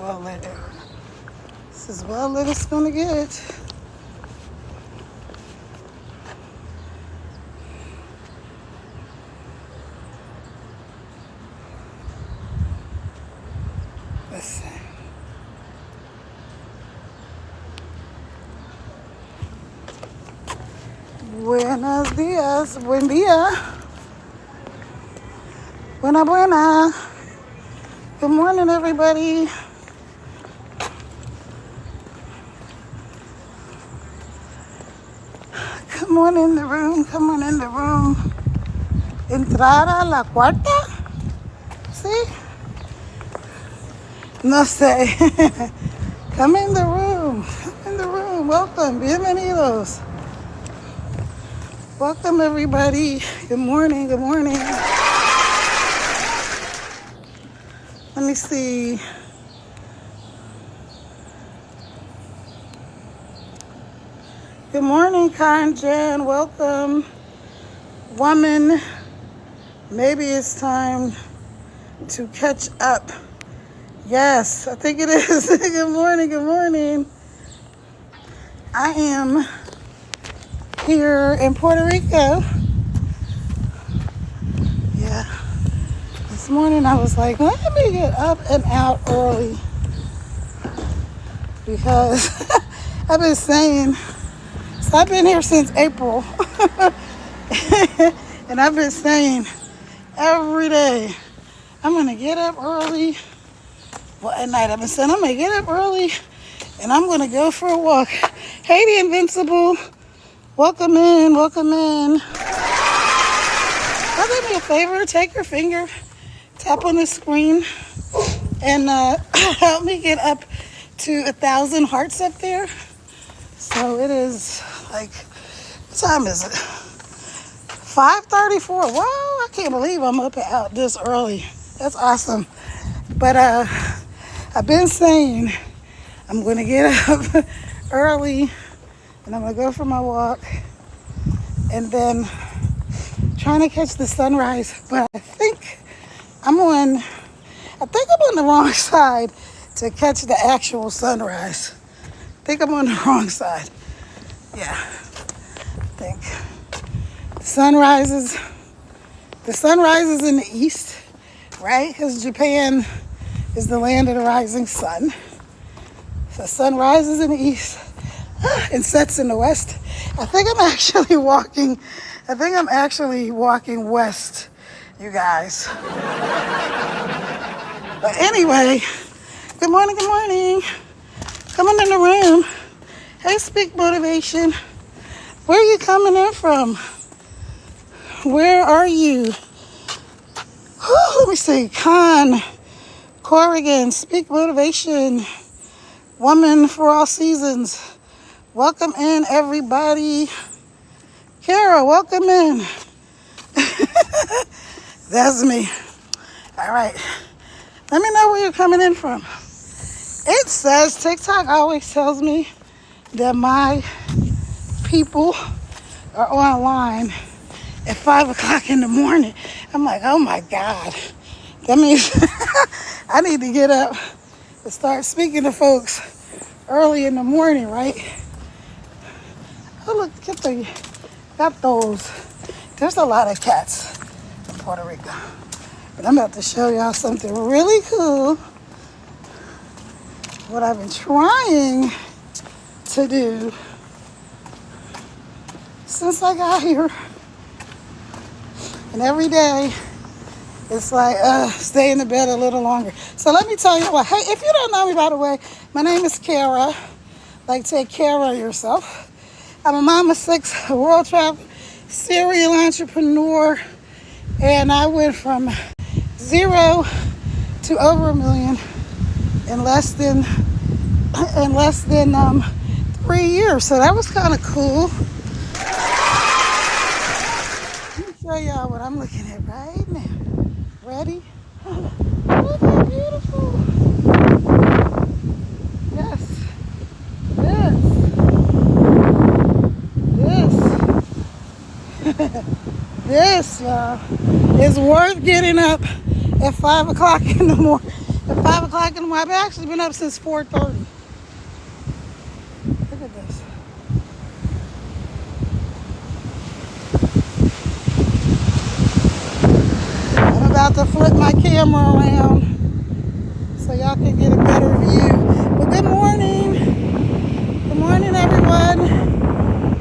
well lit. This is well lit it's gonna get. Let's see. Buenos dias, buen dia. Buena buena. Good morning, everybody. Come on in the room, come on in the room. Entrada la cuarta? See? No sé. Come in the room, come in the room. Welcome, bienvenidos. Welcome, everybody. Good morning, good morning. Let me see. Good morning, Kanjan. Welcome. Woman, maybe it's time to catch up. Yes, I think it is. Good morning, good morning. I am here in Puerto Rico. Yeah. This morning I was like, let me get up and out early because I've been saying, so I've been here since April and I've been saying every day, I'm going to get up early. Well, at night I've been saying, I'm going to get up early and I'm going to go for a walk. Hey, the Invincible. Welcome in, welcome in. Do me a favor, take your finger, tap on the screen, and help me get up to 1,000 hearts up there. So it is like, what time is it? 5:34. Whoa, I can't believe I'm up and out this early. That's awesome. But I've been saying I'm going to get up early and I'm going to go for my walk and then trying to catch the sunrise. But I think I'm on the wrong side to catch the actual sunrise. I think I'm on the wrong side. Yeah, I think the sunrise is in the east, right? Because Japan is the land of the rising sun. So sun rises in the east and sets in the west. I think I'm actually walking west, you guys. But anyway, good morning, good morning. Coming in the room. Hey, Speak Motivation. Where are you coming in from? Where are you? Let me see. Corrigan, Speak Motivation. Woman for all seasons. Welcome in, everybody. Kara, welcome in. That's me. All right. Let me know where you're coming in from. It says, TikTok always tells me that my people are online at 5 o'clock in the morning. I'm like, oh my God. That means I need to get up and start speaking to folks early in the morning, right? Oh, look, got those. There's a lot of cats in Puerto Rico. But I'm about to show y'all something really cool. What I've been trying to do since I got here. And every day, it's like, stay in the bed a little longer. So let me tell you what. Hey, if you don't know me, by the way, my name is Kara. Like, take care of yourself. I'm a mom of 6, a world traveler, serial entrepreneur, and I went from 0 to over $1 million in less than 3 years. So that was kind of cool. Let me show y'all what I'm looking at right now. Ready? Look how beautiful. Yes. This, y'all, is worth getting up at 5 o'clock in the morning. At 5 o'clock in the morning. I've actually been up since 4:30. Look at this. I'm about to flip my camera around so y'all can get a better view. But good morning. Good morning, everyone.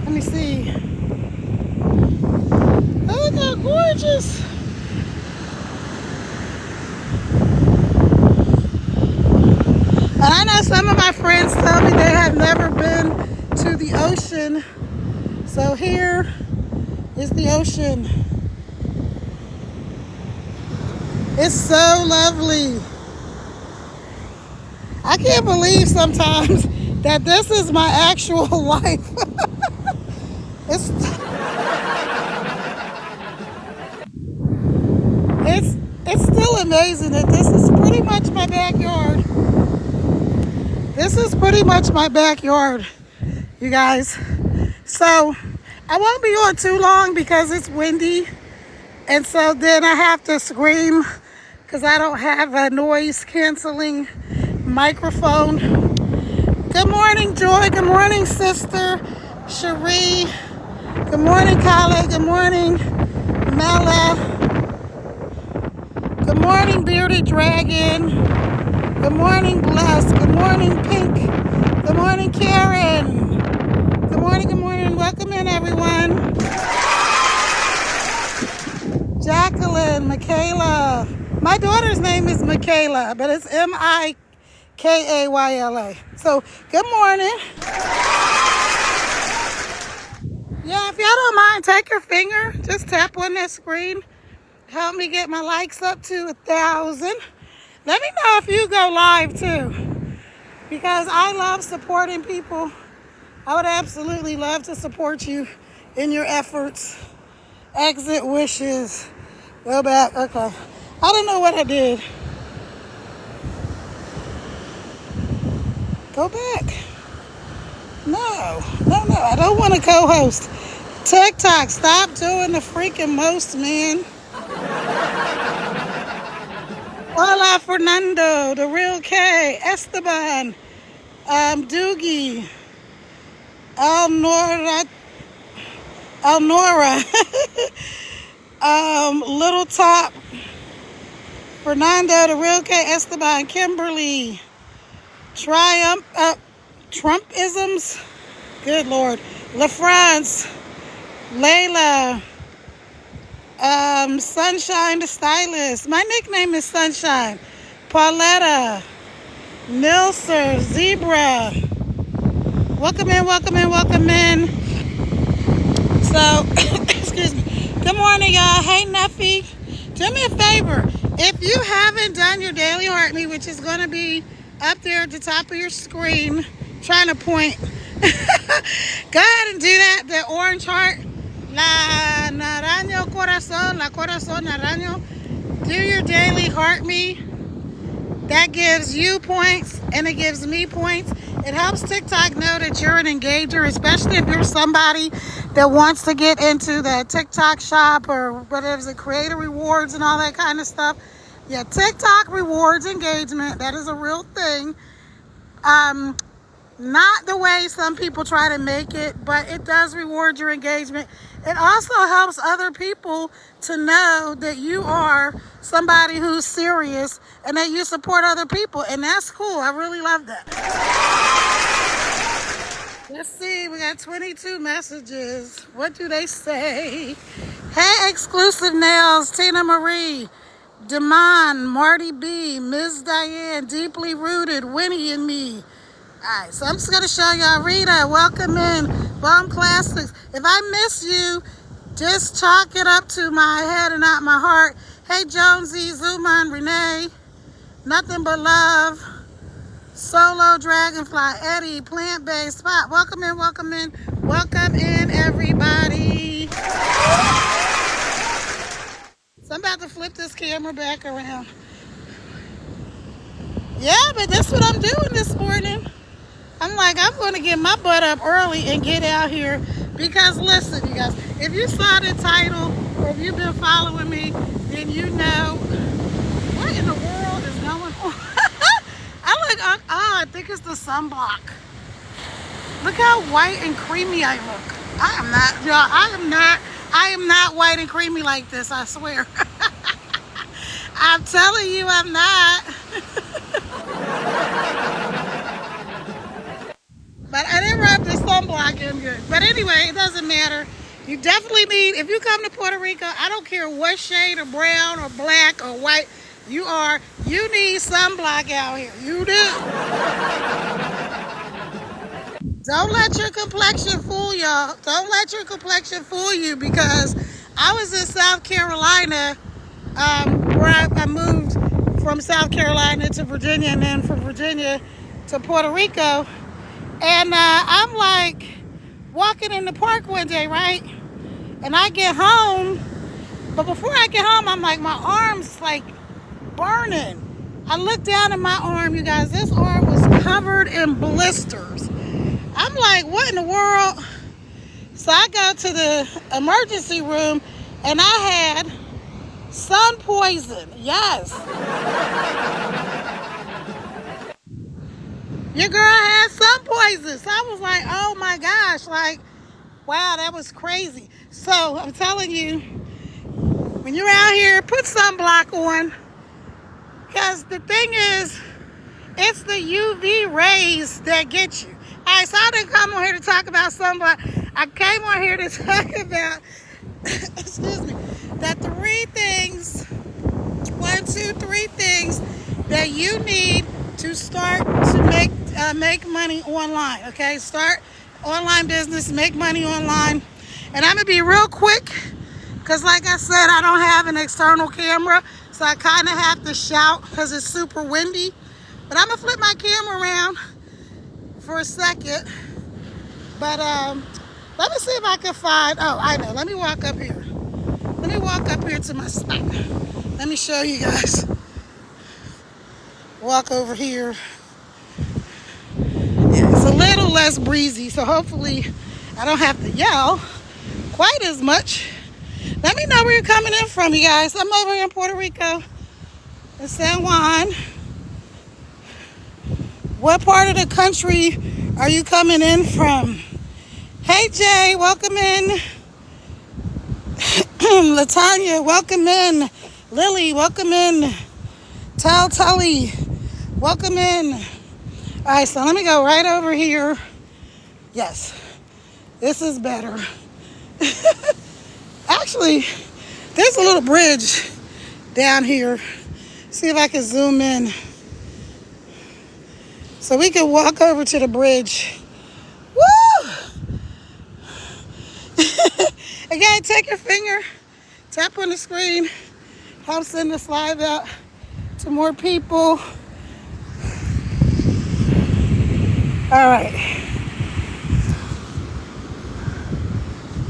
Let me see. Oh, look how gorgeous. And I know some of my friends tell me they have never been to the ocean. So here is the ocean. It's so lovely. I can't believe sometimes that this is my actual life. it's, it's still amazing that this is pretty much my backyard. This is pretty much my backyard, you guys. So I won't be on too long because it's windy. And so then I have to scream because I don't have a noise canceling microphone. Good morning, Joy. Good morning, sister Cherie. Good morning, Kale. Good morning, Mela. Good morning, Bearded Dragon. Good morning, Bless. Good morning, Pink. Good morning, Karen. Good morning, good morning. Welcome in, everyone. Jacqueline, Michaela. My daughter's name is Michaela, but it's Mikayla. So, good morning. Yeah, if y'all don't mind, take your finger, just tap on that screen. Help me get my likes up to 1,000. Let me know if you go live too, because I love supporting people. I would absolutely love to support you in your efforts. Exit wishes. Go back. Okay. I don't know what I did. Go back. No. I don't want to co-host. TikTok, stop doing the freaking most, man. Hola, Fernando, the real K, Esteban, Doogie, Elnora, Little Top, Fernando, the real K, Esteban, Kimberly, Trumpisms, good Lord, LaFrance, Layla, Sunshine the Stylist. My nickname is Sunshine. Pauletta, Nilser, Zebra. Welcome in. So, excuse me. Good morning, y'all. Hey, Nuffy. Do me a favor. If you haven't done your daily heart me, which is going to be up there at the top of your screen, trying to point. Go ahead and do that. The orange heart. La Naranjo Corazon, La Corazon Naranjo. Do your daily heart me. That gives you points and it gives me points. It helps TikTok know that you're an engager, especially if you're somebody that wants to get into the TikTok shop or whatever, the creator rewards and all that kind of stuff. Yeah, TikTok rewards engagement. That is a real thing. Not the way some people try to make it, but it does reward your engagement. It also helps other people to know that you are somebody who's serious and that you support other people. And that's cool. I really love that. Let's see. We got 22 messages. What do they say? Hey, Exclusive Nails, Tina Marie, Demond, Marty B, Ms. Diane, Deeply Rooted, Winnie and me. Alright, so I'm just going to show y'all Rita. Welcome in. Bomb Classics. If I miss you, just chalk it up to my head and not my heart. Hey, Jonesy, Zuman, Renee. Nothing But Love. Solo, Dragonfly, Eddie, Plant-Based Spot. Welcome in. Welcome in, everybody. So I'm about to flip this camera back around. Yeah, but that's what I'm doing this morning. I'm like, I'm going to get my butt up early and get out here because listen, you guys, if you saw the title or if you've been following me, then you know what in the world is going on. think it's the sunblock. Look how white and creamy I look. I am not, y'all, I am not white and creamy like this, I swear. I'm telling you, I'm not. But I didn't rub the sunblock in good. But anyway, it doesn't matter. You definitely need, if you come to Puerto Rico, I don't care what shade of brown or black or white you are, you need sunblock out here. You do. Don't let your complexion fool y'all. Don't let your complexion fool you, because I was in South Carolina, where I moved from South Carolina to Virginia, and then from Virginia to Puerto Rico. And I'm like walking in the park one day, right? And I get home, but before I get home, I'm like, my arm's like burning. I look down at my arm, you guys. This arm was covered in blisters. I'm like, what in the world? So I go to the emergency room, and I had sun poison. Yes. Your girl had sun poison. So I was like, oh my gosh, like, wow, that was crazy. So I'm telling you, when you're out here, put sunblock on, because the thing is, it's the UV rays that get you. All right, so I didn't come on here to talk about sunblock. I came on here to talk about, excuse me, the three things that you need to start to make money online. Okay, start online business, make money online. And I'm gonna be real quick, because like I said, I don't have an external camera, so I kind of have to shout because it's super windy. But I'm gonna flip my camera around for a second. But let me see if I can find, oh, I know, let me walk up here. Let me walk up here to my spot. Let me show you guys. Walk over here. Yeah, it's a little less breezy, so hopefully I don't have to yell quite as much. Let me know where you're coming in from, you guys. I'm over here in Puerto Rico, in San Juan. What part of the country are you coming in from? Hey Jay, welcome in. Latanya, welcome in. Lily, welcome in. Tully, welcome in. All right, so let me go right over here. Yes, this is better. Actually, there's a little bridge down here. See if I can zoom in. So we can walk over to the bridge. Woo! Again, take your finger, tap on the screen, help send this live out to more people. All right.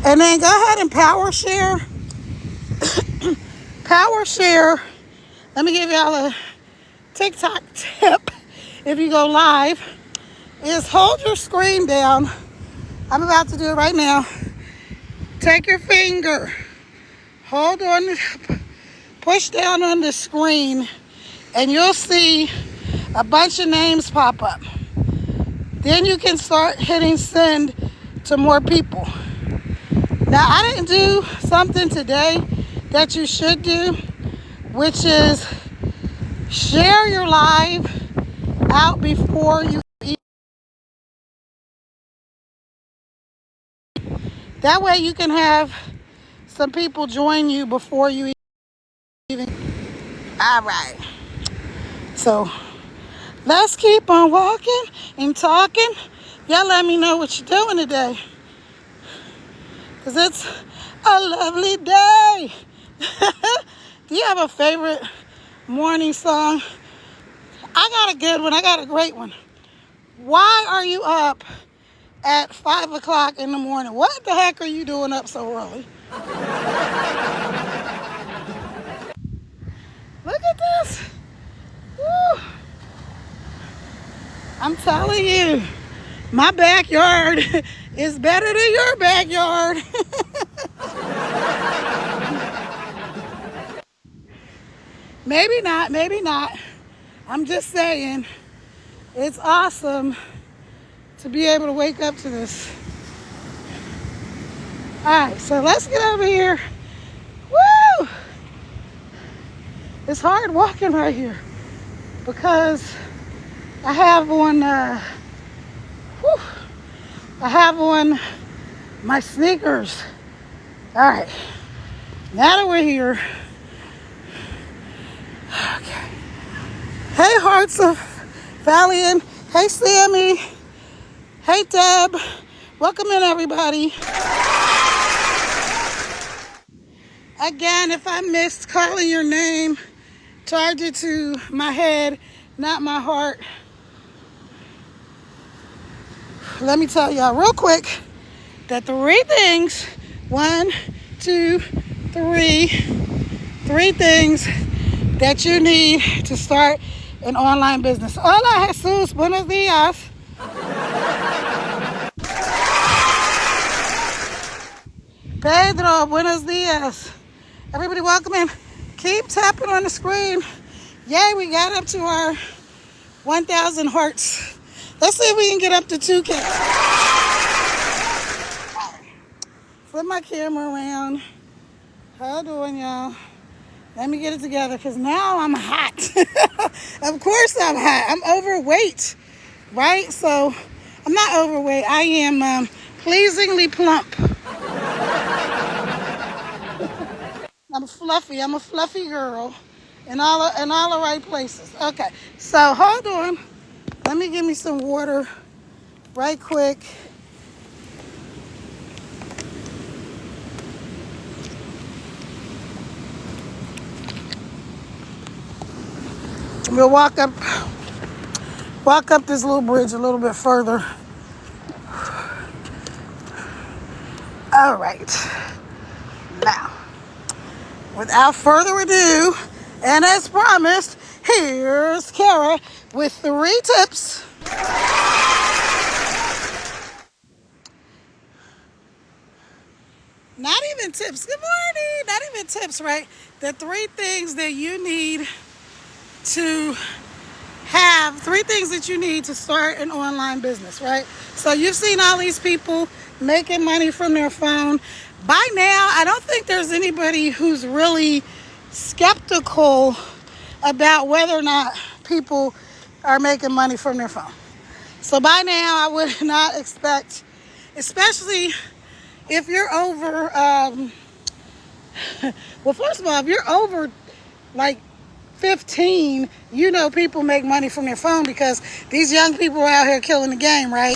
And then go ahead and power share. Power share. Let me give y'all a TikTok tip. If you go live, is hold your screen down. I'm about to do it right now. Take your finger, hold on, push down on the screen, and you'll see a bunch of names pop up. Then you can start hitting send to more people. Now, I didn't do something today that you should do, which is share your live out before you eat. That way you can have some people join you before you even. All right. So let's keep on walking and talking. Y'all let me know what you're doing today, because it's a lovely day. Do you have a favorite morning song? I got a good one. I got a great one. Why are you up at 5 o'clock in the morning? What the heck are you doing up so early? Look at this. Woo. I'm telling you, my backyard is better than your backyard. Maybe not, maybe not. I'm just saying, It's awesome to be able to wake up to this. All right, so let's get over here. Woo! It's hard walking right here because I have on, I have on my sneakers. All right, now that we're here, okay. Hey, Hearts of Valiant. Hey, Sammy. Hey, Deb. Welcome in, everybody. Again, if I missed calling your name, charge it to my head, not my heart. Let me tell y'all real quick that three things, one, two, three things that you need to start an online business. Hola, Jesus. Buenos días. Pedro, buenos días. Everybody welcome in. Keep tapping on the screen. Yay, we got up to our 1,000 hearts. Let's see if we can get up to 2K. Flip my camera around. How you doing, y'all? Let me get it together because now I'm hot. Of course I'm hot. I'm overweight, right? So I'm not overweight. I am pleasingly plump. I'm fluffy. I'm a fluffy girl in all the right places. Okay, so hold on. Let me give me some water right quick. We'll walk up this little bridge a little bit further. All right. Now, without further ado, and as promised, here's Kara with 3 tips. Not even tips. Good morning. Not even tips, right? The 3 things that you need to have, 3 things that you need to start an online business, right? So you've seen all these people making money from their phone. By now, I don't think there's anybody who's really skeptical about whether or not people are making money from their phone. So by now, I would not expect, especially if you're over, well, first of all, if you're over like 15, you know people make money from their phone because these young people are out here killing the game, right?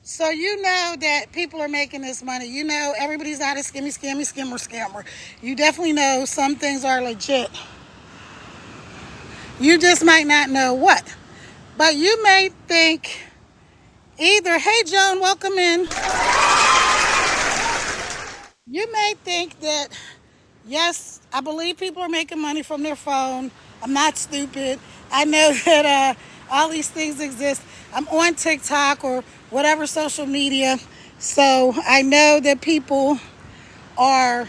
So you know that people are making this money. You know everybody's not a scammer. You definitely know some things are legit. You just might not know what. But you may think either, hey Joan, welcome in. You may think that, yes, I believe people are making money from their phone. I'm not stupid. I know that all these things exist. I'm on TikTok or whatever social media. So I know that people are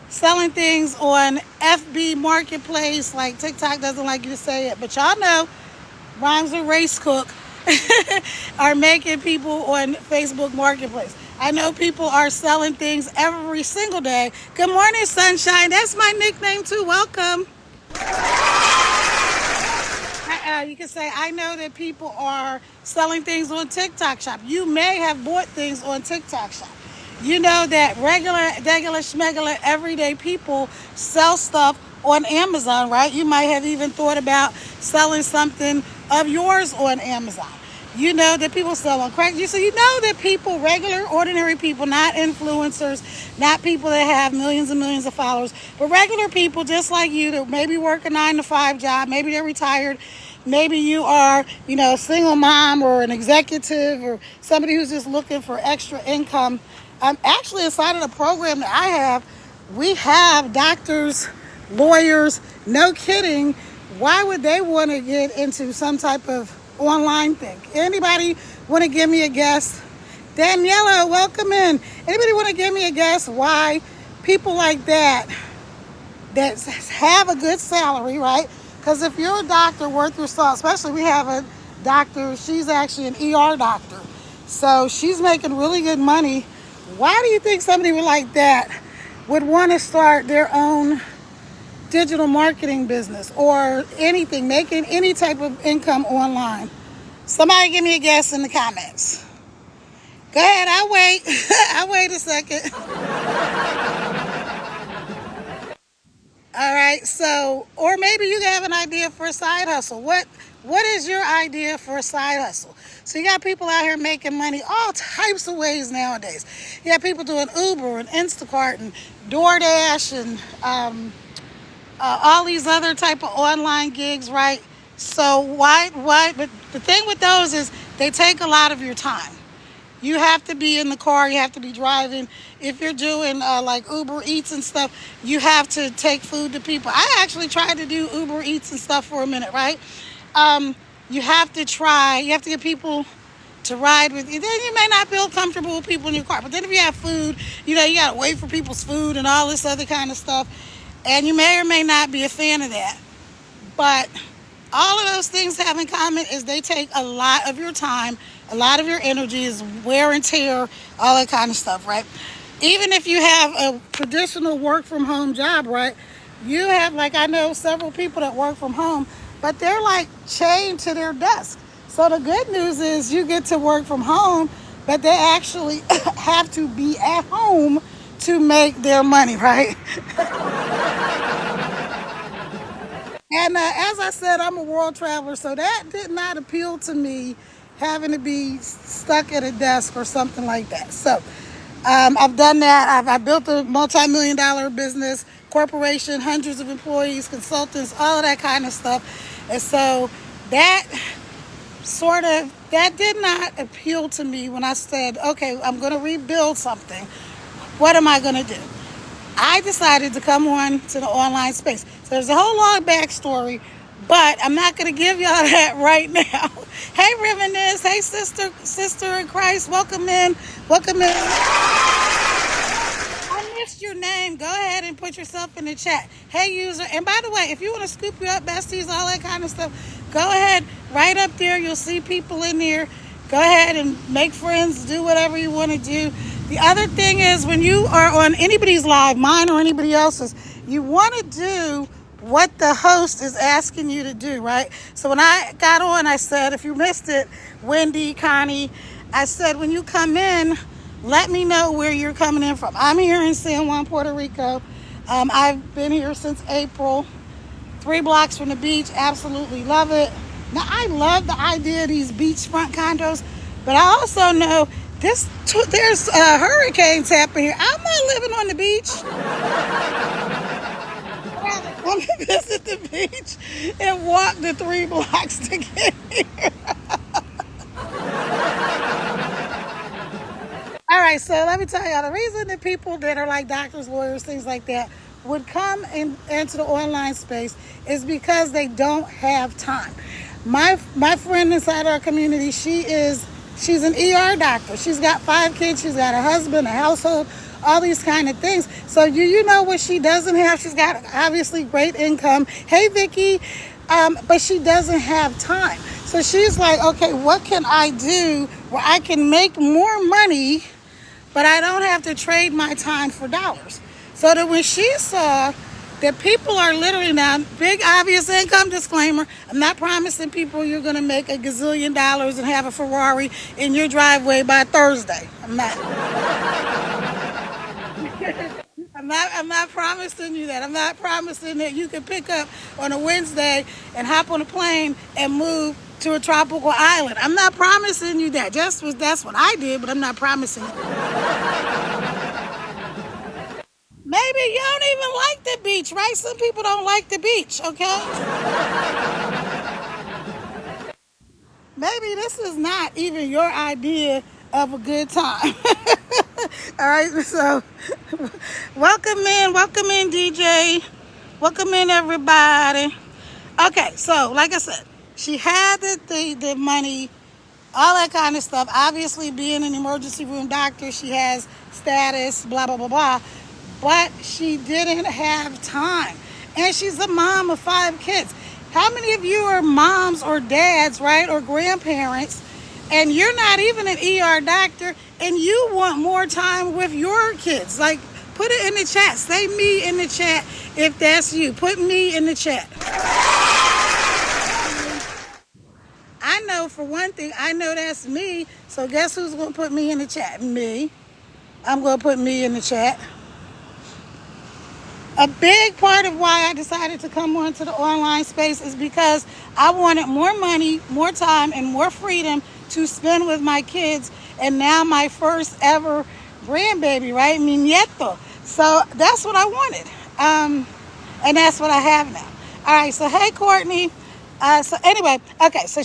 selling things on FB Marketplace. Like TikTok doesn't like you to say it. But y'all know, Rhymes with Race Cook are making people on Facebook Marketplace. I know people are selling things every single day. Good morning, Sunshine. That's my nickname too. Welcome. You can say, I know that people are selling things on TikTok Shop. You may have bought things on TikTok Shop. You know that regular, schmegular, everyday people sell stuff on Amazon, right? You might have even thought about selling something of yours on Amazon. You know that people sell on Craigslist. So you know that people, regular, ordinary people, not influencers, not people that have millions and millions of followers, but regular people just like you that maybe work a 9-to-5 job, maybe they're retired, maybe you are, a single mom or an executive or somebody who's just looking for extra income. Actually, inside of the program that I have, we have doctors, lawyers, no kidding. Why would they want to get into some type of online thing? Anybody want to give me a guess? Daniela, welcome in. Anybody want to give me a guess why people like that have a good salary, right? Because if you're a doctor worth your salt, especially we have a doctor, she's actually an ER doctor. So she's making really good money. Why do you think somebody like that would want to start their own digital marketing business or anything, making any type of income online? Somebody give me a guess in the comments. Go ahead, I'll wait. I'll wait a second. All right, so, or maybe you have an idea for a side hustle. What is your idea for a side hustle? So you got people out here making money all types of ways nowadays. You have people doing Uber and Instacart and DoorDash and all these other type of online gigs, right? So why? But the thing with those is they take a lot of your time. You have to be in the car. You have to be driving. If you're doing like Uber Eats and stuff, you have to take food to people. I actually tried to do Uber Eats and stuff for a minute, right? You have to try. You have to get people to ride with you. Then you may not feel comfortable with people in your car. But then if you have food, you got to wait for people's food and all this other kind of stuff. And you may or may not be a fan of that. But all of those things have in common is they take a lot of your time, a lot of your energy, is wear and tear, all that kind of stuff, right? Even if you have a traditional work from home job, right? You have, like, I know several people that work from home, but they're like chained to their desk. So the good news is you get to work from home, but they actually have to be at home to make their money, right? And as I said, I'm a world traveler, so that did not appeal to me, having to be stuck at a desk or something like that. So I've done that. I built a multi-million-dollar business, corporation, hundreds of employees, consultants, all of that kind of stuff. And so that did not appeal to me when I said, okay, I'm going to rebuild something. What am I going to do? I decided to come on to the online space. So there's a whole long backstory, but I'm not going to give y'all that right now. Hey, Reminisce. Hey, sister in Christ. Welcome in. Welcome in. I missed your name. Go ahead and put yourself in the chat. Hey, user. And by the way, if you want to scoop you up, besties, all that kind of stuff, go ahead. Right up there, you'll see people in there. Go ahead and make friends. Do whatever you want to do. The other thing is when you are on anybody's live, mine or anybody else's, you want to do what the host is asking you to do, right? So when I got on, I said, if you missed it, Wendy, Connie, I said, when you come in, let me know where you're coming in from. I'm here in San Juan, Puerto Rico. I've been here since April, 3 blocks from the beach. Absolutely love it. Now, I love the idea of these beachfront condos, but I also know there's hurricanes happening here. I'm not living on the beach. I want to visit the beach and walk the 3 blocks to get here. All right, so let me tell y'all, the reason that people that are like doctors, lawyers, things like that would come into the online space is because they don't have time. My friend inside our community, she's an ER doctor. She's got 5 kids. She's got a husband, a household, all these kind of things. So you know what she doesn't have? She's got obviously great income. Hey, Vicky. But she doesn't have time. So she's like, okay, what can I do where I can make more money, but I don't have to trade my time for dollars? So that when she saw that people are literally now, big obvious income disclaimer, I'm not promising people you're going to make a gazillion dollars and have a Ferrari in your driveway by Thursday. I'm not. I'm not promising you that. I'm not promising that you can pick up on a Wednesday and hop on a plane and move to a tropical island. I'm not promising you that. That's what I did, but I'm not promising you. Maybe you don't even like the beach, right? Some people don't like the beach, okay? Maybe this is not even your idea of a good time. All right, so welcome in, DJ. Welcome in, everybody. Okay, so like I said, she had the money, all that kind of stuff. Obviously, being an emergency room doctor, she has status, blah, blah, blah, blah. But she didn't have time. And she's a mom of 5 kids. How many of you are moms or dads, right, or grandparents, and you're not even an ER doctor, and you want more time with your kids? Like, put it in the chat. Say me in the chat if that's you. Put me in the chat. I know for one thing, I know that's me. So guess who's going to put me in the chat? Me. I'm going to put me in the chat. A big part of why I decided to come onto the online space is because I wanted more money, more time, and more freedom to spend with my kids. And now my first ever grandbaby, right? Mi nieto. So that's what I wanted. And that's what I have now. All right, so hey, Courtney. So anyway, okay, so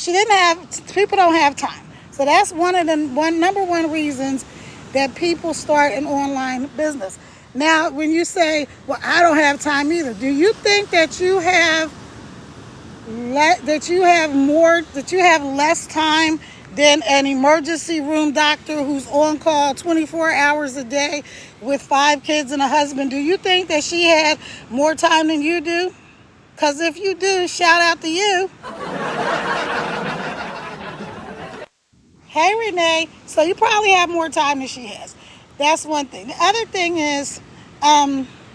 people don't have time. So that's one of the number one reasons that people start an online business. Now, when you say, well, I don't have time either, do you think that you have less time than an emergency room doctor who's on call 24 hours a day with 5 kids and a husband? Do you think that she had more time than you do? Because if you do, shout out to you. Hey, Renee. So you probably have more time than she has. That's one thing. The other thing is,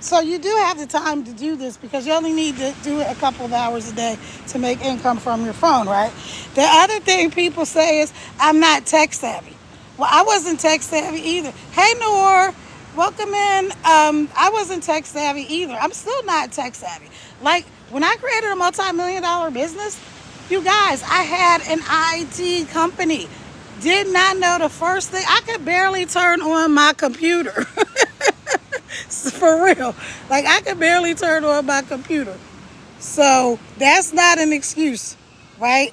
so you do have the time to do this because you only need to do it a couple of hours a day to make income from your phone, right? The other thing people say is, I'm not tech savvy. Well, I wasn't tech savvy either. Hey, Noor, welcome in. I wasn't tech savvy either. I'm still not tech savvy. Like, when I created a multi-million-dollar business, you guys, I had an IT company. Did not know the first thing. I could barely turn on my computer. For real. Like, I could barely turn on my computer. So that's not an excuse, right?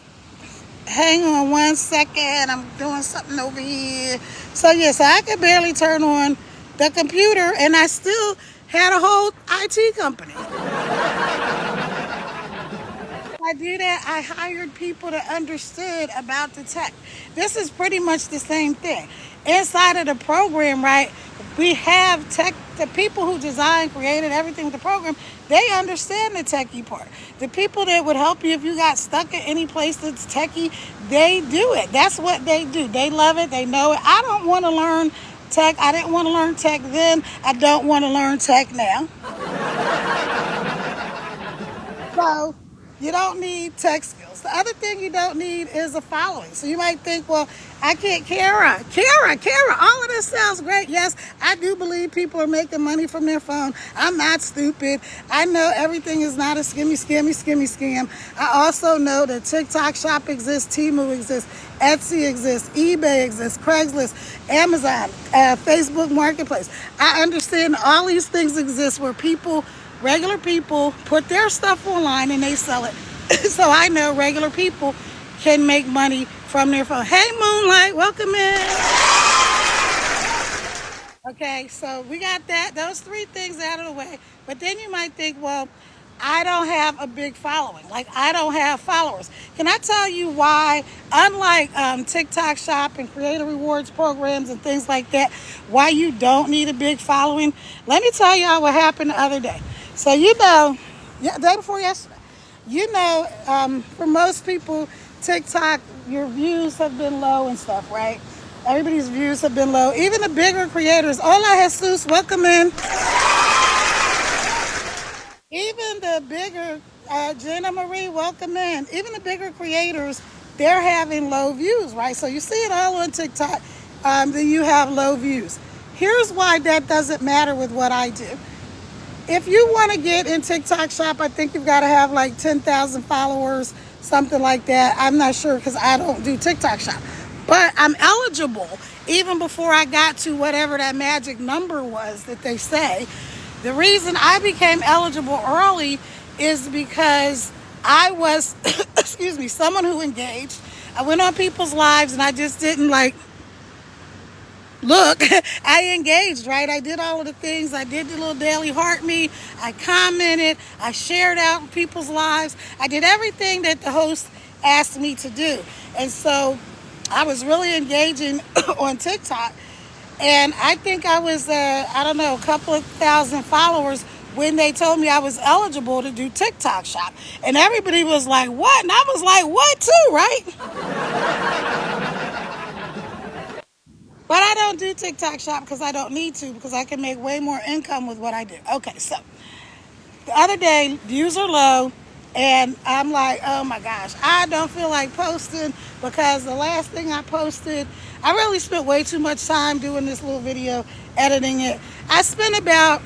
Hang on one second. I'm doing something over here. So yes, I could barely turn on the computer, and I still had a whole IT company. I do that. I hired people that understood about the tech. This is pretty much the same thing. Inside of the program, right, we have tech, the people who designed, created everything with the program, they understand the techie part. The people that would help you if you got stuck in any place that's techie, they do it. That's what they do. They love it. They know it. I don't want to learn tech. I didn't want to learn tech then. I don't want to learn tech now. So you don't need tech skills. The other thing you don't need is a following. So you might think, well, I can't, Kara, all of this sounds great. Yes, I do believe people are making money from their phone. I'm not stupid. I know everything is not a scam. I also know that TikTok Shop exists, Temu exists, Etsy exists, eBay exists, Craigslist, Amazon, Facebook Marketplace. I understand all these things exist where regular people put their stuff online and they sell it. So I know regular people can make money from their phone. Hey, Moonlight, welcome in. Okay, so we got those 3 things out of the way. But then you might think, well, I don't have a big following. Like, I don't have followers. Can I tell you why, unlike TikTok Shop and Creator Rewards programs and things like that, why you don't need a big following? Let me tell y'all what happened the other day. So, day before yesterday, for most people, TikTok, your views have been low and stuff, right? Everybody's views have been low. Even the bigger creators. Hola, Jesus, welcome in. Even the bigger, Jenna Marie, welcome in. Even the bigger creators, they're having low views, right? So you see it all on TikTok, that you have low views. Here's why that doesn't matter with what I do. If you want to get in TikTok Shop, I think you've got to have like 10,000 followers, something like that. I'm not sure because I don't do TikTok Shop. But I'm eligible even before I got to whatever that magic number was that they say. The reason I became eligible early is because I was, someone who engaged. I went on people's lives and I just didn't look. I engaged, right? I did all of the things. I did the little daily heart me. I commented. I shared out people's lives. I did everything that the host asked me to do. And so I was really engaging on TikTok. And I think I was, a couple of thousand followers when they told me I was eligible to do TikTok shop. And everybody was like, what? And I was like, what too, right? But I don't do TikTok shop because I don't need to, because I can make way more income with what I do. Okay, so the other day, views are low, and I'm like, oh my gosh, I don't feel like posting, because the last thing I posted, I really spent way too much time doing this little video, editing it. I spent about,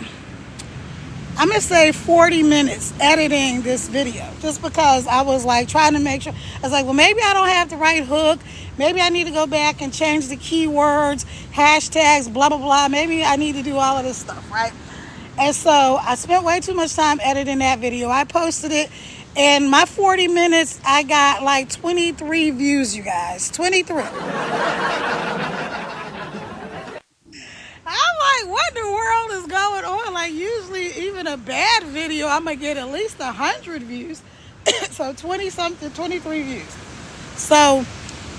I'm going to say 40 minutes editing this video, just because I was like trying to make sure. I was like, well, maybe I don't have the right hook. Maybe I need to go back and change the keywords, hashtags, blah, blah, blah. Maybe I need to do all of this stuff, right? And so I spent way too much time editing that video. I posted it. In my 40 minutes, I got like 23 views, you guys. 23. I'm like, what in the world is going on? Like, usually, even a bad video, I'm going to get at least 100 views. So 20 something, 23 views. So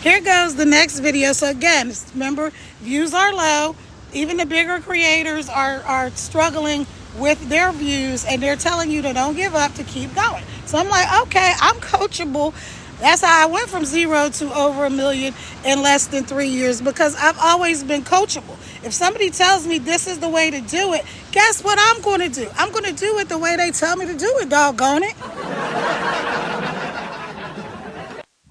here goes the next video. So again, remember, views are low. Even the bigger creators are struggling with their views, and they're telling you to don't give up, to keep going. So I'm like, okay, I'm coachable. That's how I went from 0 to over 1 million in less than 3 years, because I've always been coachable. If somebody tells me this is the way to do it, guess what I'm going to do? I'm going to do it the way they tell me to do it, doggone it.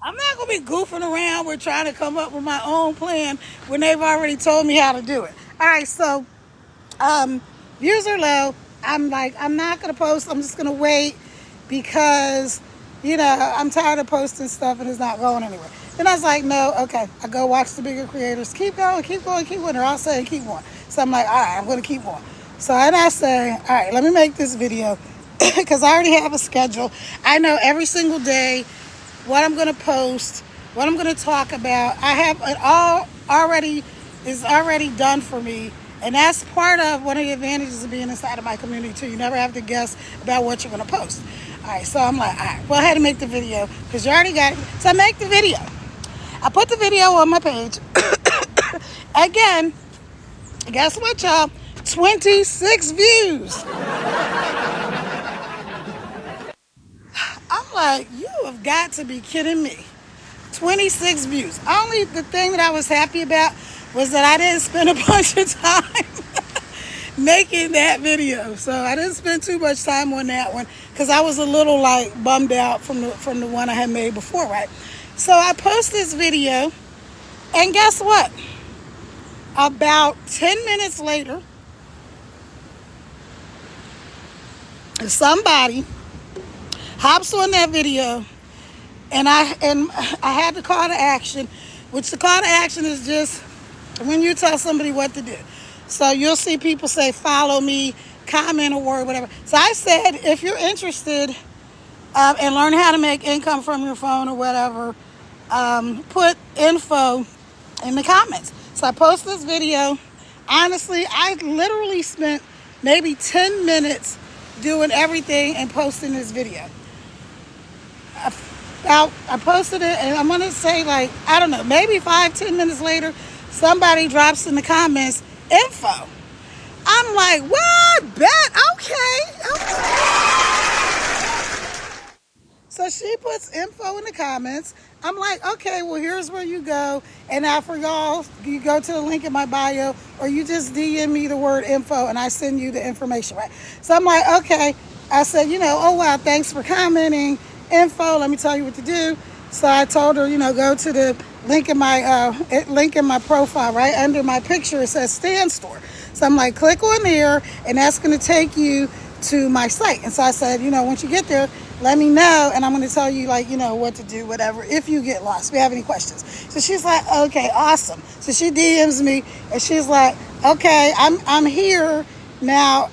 I'm not going to be goofing around with trying to come up with my own plan when they've already told me how to do it. All right, so views are low. I'm like, I'm not going to post. I'm just going to wait, because, I'm tired of posting stuff and it's not going anywhere. Then I was like, no, okay. I go watch the bigger creators. Keep going, keep going, keep going. They're all saying keep going. So I'm like, all right, I'm going to keep going. So then I say, all right, let me make this video, because I already have a schedule. I know every single day what I'm going to post, what I'm going to talk about. I have it all already done for me. And that's part of one of the advantages of being inside of my community too. You never have to guess about what you're going to post. All right, so I'm like, all right, well, I had to make the video because you already got it. So I make the video. I put the video on my page. Again, guess what, y'all? 26 views. I'm like, you have got to be kidding me. 26 views. Only the thing that I was happy about was that I didn't spend a bunch of time making that video. So I didn't spend too much time on that one, because I was a little like bummed out from the one I had made before, right? So I post this video, and guess what? About 10 minutes later, somebody hops on that video, and I had the call to action, which the call to action is just when you tell somebody what to do. So you'll see people say, follow me, comment a word, whatever. So I said, if you're interested in learning how to make income from your phone or whatever, put info in the comments. So I post this video. Honestly, I literally spent maybe 10 minutes doing everything and posting this video. I posted it, and I'm going to say, like, I don't know, maybe 5-10 minutes later, somebody drops in the comments, info. I'm like, what? Bet? Okay. So she puts info in the comments. I'm like, okay, well, here's where you go. And now for y'all, you go to the link in my bio, or you just DM me the word info, and I send you the information, right? So I'm like, okay. I said, oh, wow, thanks for commenting. Info, let me tell you what to do. So I told her, go to the link in my profile, right under my picture. It says Stan Store. So I'm like, click on there, and that's going to take you to my site. And so I said, once you get there, let me know, and I'm going to tell you, like, what to do, whatever, if you get lost, if you have any questions. So she's like, okay, awesome. So she DMs me, and she's like, okay, I'm here now.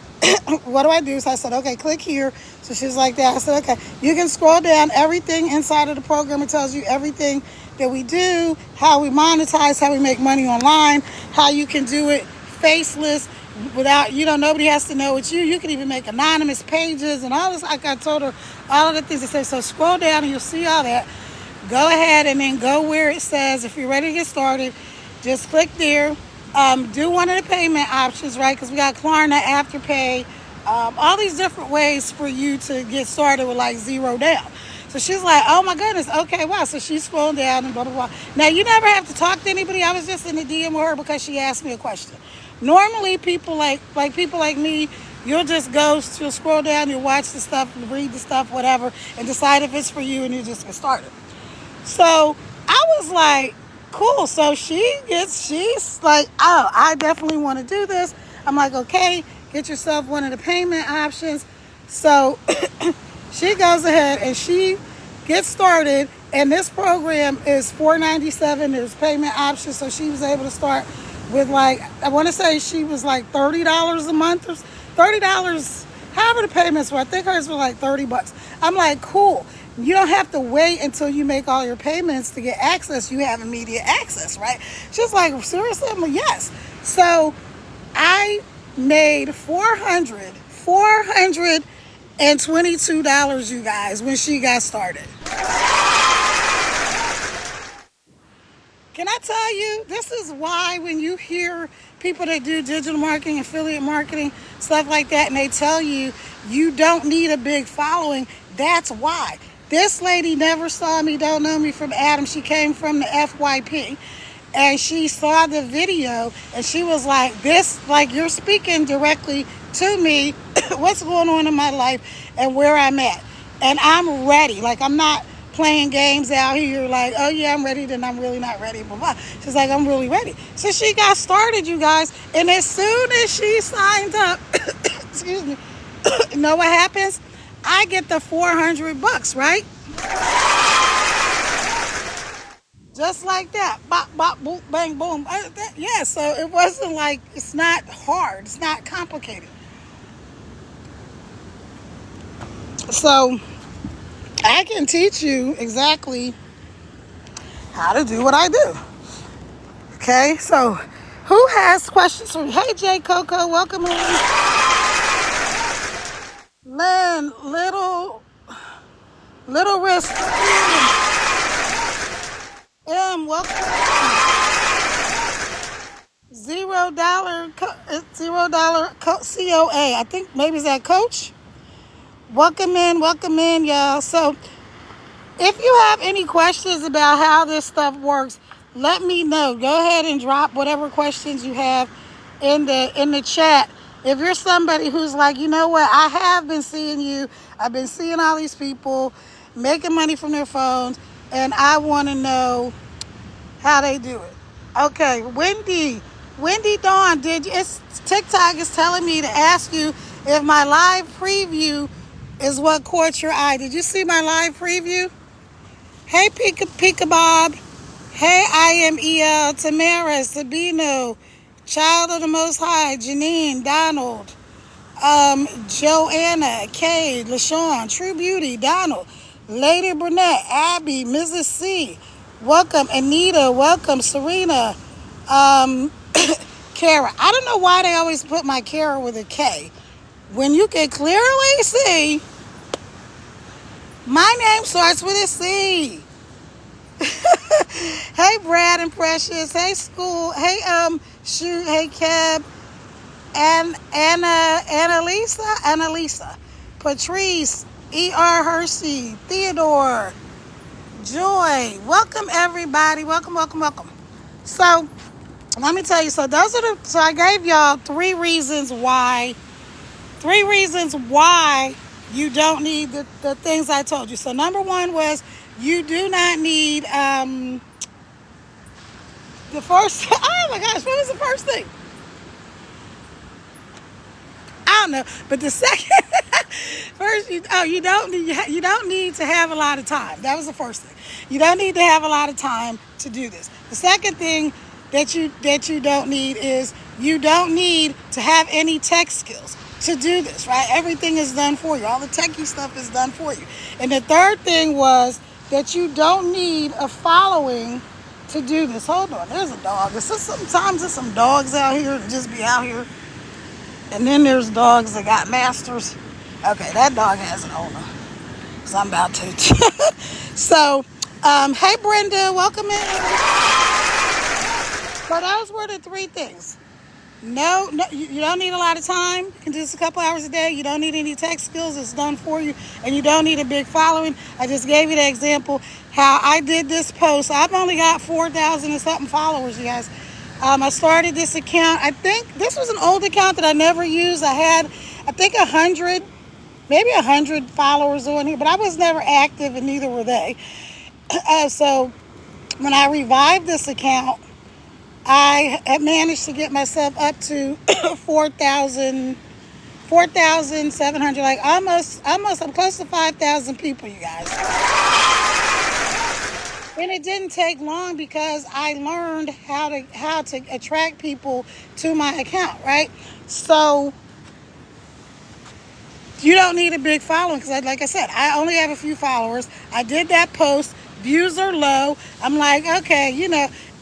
What do I do? So I said, okay, click here. So she's like that. I said, okay, you can scroll down. Everything inside of the program, it tells you everything that we do, how we monetize, how we make money online, how you can do it faceless without, nobody has to know it's you. You can even make anonymous pages and all this. Like I told her, all of the things. I said, so scroll down and you'll see all that. Go ahead and then go where it says, if you're ready to get started, just click there. Do one of the payment options, right? Because we got Klarna, Afterpay, all these different ways for you to get started with like zero down. So she's like, oh my goodness, okay, wow. So she scrolled down and blah, blah, blah. Now, you never have to talk to anybody. I was just in the DM with her because she asked me a question. Normally, people people like me, you'll just you'll scroll down, you'll watch the stuff, read the stuff, whatever, and decide if it's for you, and you just get started. So I was like, cool. So she's like, oh, I definitely want to do this. I'm like, okay, get yourself one of the payment options. So she goes ahead and she gets started. And this program is $4.97. There's payment options. So she was able to start with like, I want to say she was like $30 a month or $30, however the payments were. I think hers were like $30. I'm like, cool. You don't have to wait until you make all your payments to get access. You have immediate access, right? She's like, seriously? I'm like, yes. So I made $422, you guys, when she got started. Can I tell you, this is why when you hear people that do digital marketing, affiliate marketing, stuff like that, and they tell you you don't need a big following, that's why. This lady never saw me, don't know me from Adam. She came from the FYP. And she saw the video and she was like, this, like, you're speaking directly to me, what's going on in my life and where I'm at. And I'm ready. Like, I'm not playing games out here like, oh yeah, I'm ready, then I'm really not ready, blah, blah. She's like, I'm really ready. So she got started, you guys. And as soon as she signed up, excuse me, you know what happens? I get the $400, right? Just like that. Bop, bop, boop, bang, boom. Yeah, so it wasn't like, it's not hard. It's not complicated. So I can teach you exactly how to do what I do. Okay, so who has questions for me? Hey, Jay Coco, welcome in. Lynn, Little Risk. Welcome. $0, COA. I think maybe is that Coach? Welcome in, y'all. So if you have any questions about how this stuff works, let me know. Go ahead and drop whatever questions you have in the chat. If you're somebody who's like, you know what, I have been seeing you. I've been seeing all these people making money from their phones, and I want to know how they do it. Okay, Wendy Dawn, TikTok is telling me to ask you if my live preview is what caught your eye. Did you see my live preview? Hey, Pika Bob. Hey, I am EL, Tamara, Sabino, Child of the Most High, Janine, Donald, Joanna, Kay, LaShawn, True Beauty, Donald, Lady Burnett, Abby, Mrs. C, welcome, Anita, welcome, Serena, Kara. I don't know why they always put my Kara with a K. When you can clearly see, my name starts with a C. Hey, Brad and Precious. Hey, School. Hey, Shoot. Hey, Keb. And Annalisa. Patrice. E.R. Hershey. Theodore. Joy. Welcome, everybody. Welcome. So, let me tell you. So I gave y'all three reasons why you don't need the things I told you. So number one was you do not need the first. Oh my gosh, what was the first thing? I don't know, but the second first you don't need to have a lot of time. That was the first thing. You don't need to have a lot of time to do this. The second thing that you don't need is you don't need to have any tech skills to do this, right? Everything is done for you. All the techie stuff is done for you. And the third thing was that you don't need a following to do this. Hold on, there's a dog. Sometimes there's some dogs out here that just be out here. And then there's dogs that got masters. Okay, that dog has an owner. So I'm about to. So, hey Brenda, welcome in. So those were the three things. No, no, you don't need a lot of time. You can do this a couple hours a day. You don't need any tech skills. It's done for you, and you don't need a big following. I just gave you the example how I did this post. I've only got 4,000 and something followers, you guys. I started this account. I think this was an old account that I never used. I had, I think, 100, maybe 100 followers on here, but I was never active, and neither were they. So when I revived this account, I have managed to get myself up to 4,700, like almost, I'm close to 5,000 people, you guys. And it didn't take long because I learned how to attract people to my account, right? So you don't need a big following because, like I said, I only have a few followers. I did that post. Views are low. I'm like, okay,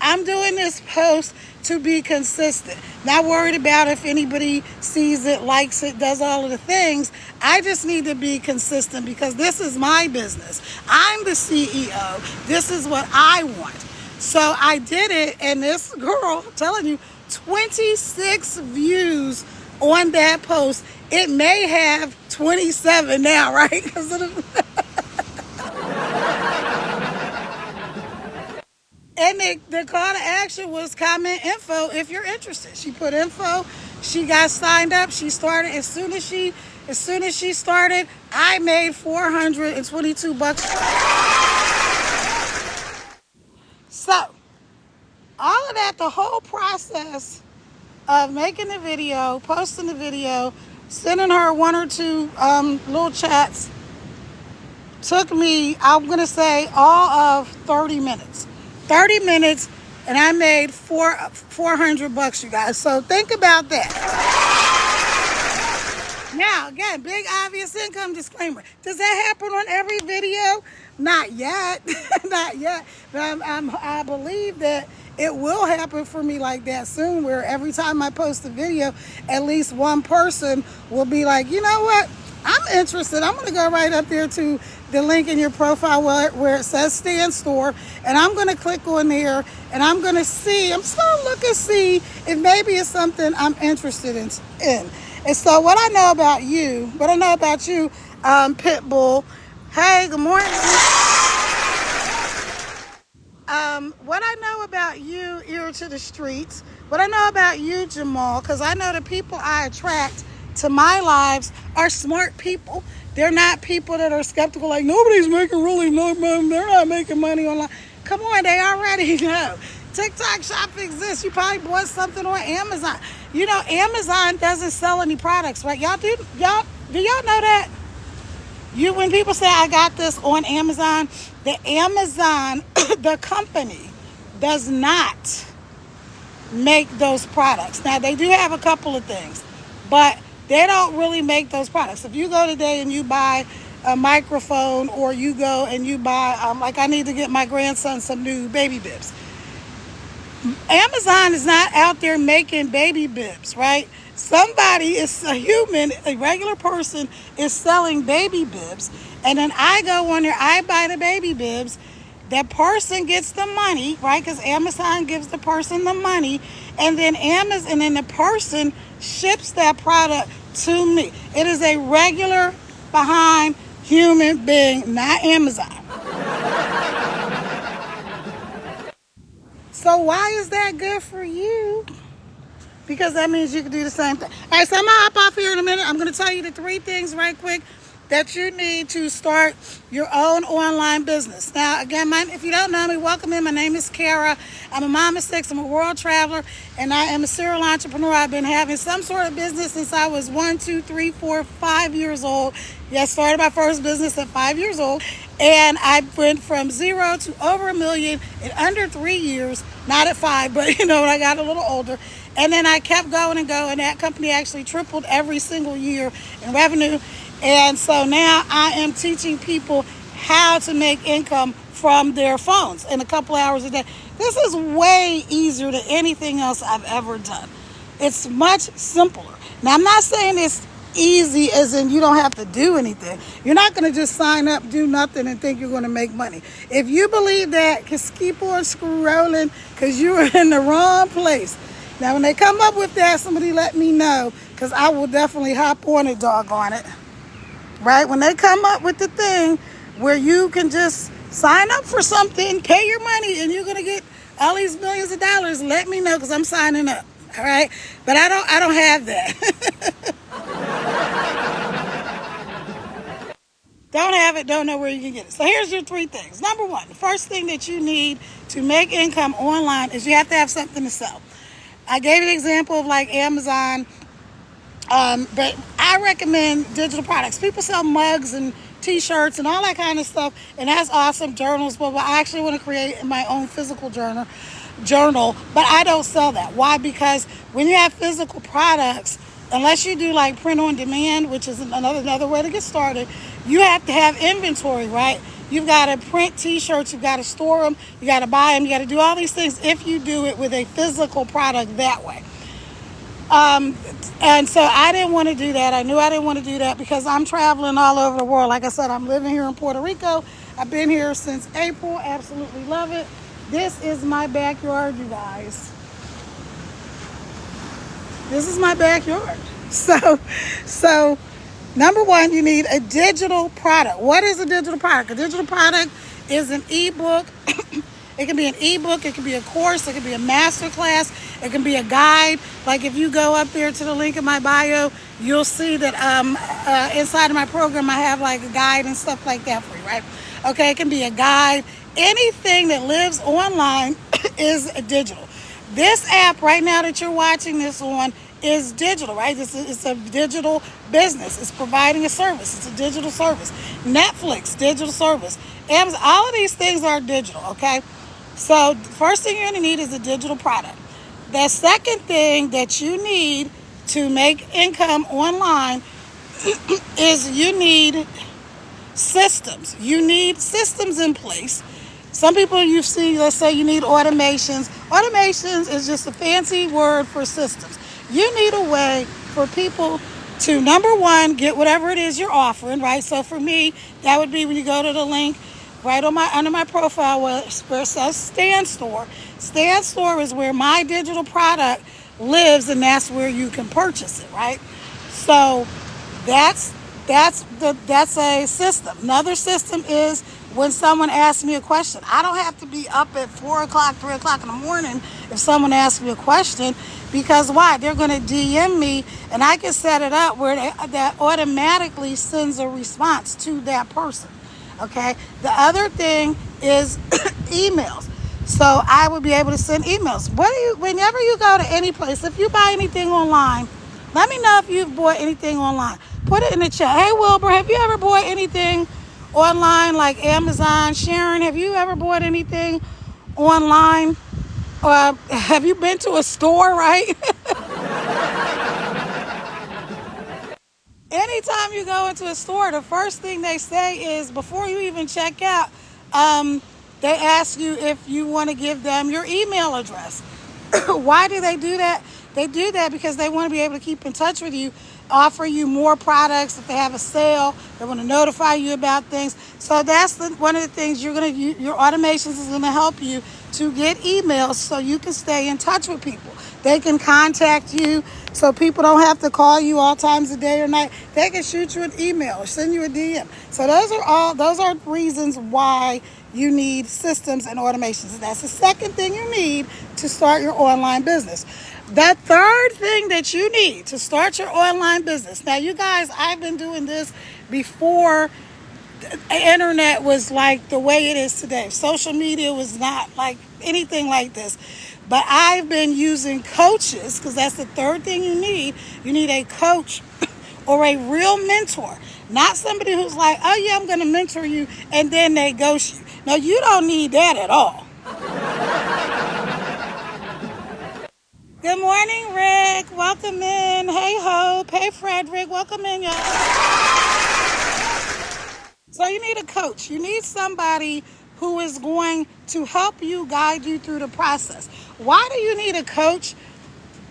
I'm doing this post to be consistent. Not worried about if anybody sees it, likes it, does all of the things. I just need to be consistent because this is my business. I'm the CEO. This is what I want. So I did it, and this girl, I'm telling you, 26 views on that post. It may have 27 now, right? Because of the and the call to action was comment info if you're interested. She put info. She got signed up. She started as soon as she started. I made $422. So all of that, the whole process of making the video, posting the video, sending her one or two little chats took me, I'm going to say, all of 30 minutes. 30 minutes, and I made $400, you guys. So think about that. Now, again, big obvious income disclaimer. Does that happen on every video? Not yet. Not yet. But I believe that it will happen for me like that soon, where every time I post a video, at least one person will be like, you know what? I'm interested. I'm going to go right up there to the link in your profile where it says Stand Store, and I'm going to click on there, and I'm going to see, I'm just going to look and see if maybe it's something I'm interested in. And so what I know about you, Pitbull, hey, good morning. What I know about you, Ear to the Streets, what I know about you, Jamal, because I know the people I attract to my lives are smart people. They're not people that are skeptical, like nobody's making really no money. They're not making money online. Come on, they already know. TikTok Shop exists. You probably bought something on Amazon. Amazon doesn't sell any products, right? Do y'all know that? When people say I got this on Amazon, the Amazon, the company, does not make those products. Now, they do have a couple of things, but they don't really make those products. If you go today and you buy a microphone, or you go and you buy, like I need to get my grandson some new baby bibs. Amazon is not out there making baby bibs, right? Somebody is a human, a regular person is selling baby bibs, and then I go on there, I buy the baby bibs. That person gets the money, right? Because Amazon gives the person the money, and then the person ships that product to me. It is a regular behind human being, not Amazon. So why is that good for you? Because that means you can do the same thing. All right, so I'm going to hop off here in a minute. I'm going to tell you the 3 things right quick that you need to start your own online business. Now, again, if you don't know me, welcome in. My name is Kara. I'm a mom of 6. I'm a world traveler, and I am a serial entrepreneur. I've been having some sort of business since I was 1, 2, 3, 4, 5 years old. Yes, started my first business at 5 years old, and I went from 0 to over $1 million in under 3 years. Not at 5, but when I got a little older. And then I kept going and going. That company actually tripled every single year in revenue. And so now I am teaching people how to make income from their phones in a couple hours a day. This is way easier than anything else I've ever done. It's much simpler. Now, I'm not saying it's easy as in you don't have to do anything. You're not going to just sign up, do nothing, and think you're going to make money. If you believe that, just keep on scrolling because you're in the wrong place. Now, when they come up with that, somebody let me know, because I will definitely hop on it, dog on it. Right? When they come up with the thing where you can just sign up for something, pay your money, and you're gonna get all these millions of dollars, let me know, because I'm signing up. All right? But I don't have that. Don't have it, don't know where you can get it. So here's your three things. Number one, the first thing that you need to make income online is you have to have something to sell. I gave you an example of like Amazon, but I recommend digital products. People sell mugs and t-shirts and all that kind of stuff, and that's awesome. Journals, but I actually want to create my own physical journal, but I don't sell that. Why? Because when you have physical products, unless you do like print on demand, which is another way to get started, you have to have inventory, right? You've got to print t-shirts, you've got to store them, you got to buy them, you got to do all these things if you do it with a physical product that way. And so I didn't want to do that. I knew I didn't want to do that because I'm traveling all over the world. Like I said, I'm living here in Puerto Rico. I've been here since April. Absolutely love it. This is my backyard, you guys. This is my backyard. So number one, you need a digital product. What is a digital product? A digital product is an ebook. It can be an ebook, it can be a course, it can be a master class, it can be a guide. Like if you go up there to the link in my bio, you'll see that inside of my program I have like a guide and stuff like that for you, right? Okay, it can be a guide. Anything that lives online is digital. This app right now that you're watching this on is digital, right? It's a digital business. It's providing a service. It's a digital service. Netflix, digital service. Amazon, all of these things are digital, okay? So the first thing you're going to need is a digital product. The second thing that you need to make income online is you need systems. You need systems in place. Some people you've seen, let's say you need automations. Automations is just a fancy word for systems. You need a way for people to, number one, get whatever it is you're offering, right? So for me, that would be when you go to the link right on under my profile where it says Stan Store. Stan Store is where my digital product lives, and that's where you can purchase it, right? So that's a system. Another system is when someone asks me a question. I don't have to be up at 4 o'clock, 3 o'clock in the morning if someone asks me a question, because why? They're going to DM me, and I can set it up where that automatically sends a response to that person. Okay. The other thing is emails. So I would be able to send emails. Whenever you go to any place, if you buy anything online, let me know if you've bought anything online. Put it in the chat. Hey Wilbur, have you ever bought anything online like Amazon? Sharon, have you ever bought anything online? Or have you been to a store, right? Anytime you go into a store, the first thing they say is before you even check out, they ask you if you want to give them your email address. Why do they do that? They do that because they want to be able to keep in touch with you, offer you more products. If they have a sale, they want to notify you about things. So that's one of the things your automations is going to help you to get emails so you can stay in touch with people. They can contact you so people don't have to call you all times of day or night. They can shoot you an email or send you a DM. So those are reasons why you need systems and automations. That's the second thing you need to start your online business. The third thing that you need to start your online business. Now, you guys, I've been doing this before the internet was like the way it is today. Social media was not like anything like this. But I've been using coaches, because that's the third thing you need. You need a coach or a real mentor. Not somebody who's like, oh yeah, I'm going to mentor you, and then they ghost you. No, you don't need that at all. Good morning, Rick. Welcome in. Hey, Hope. Hey, Frederick. Welcome in, y'all. So you need a coach. You need somebody who is going to help you, guide you through the process. Why do you need a coach?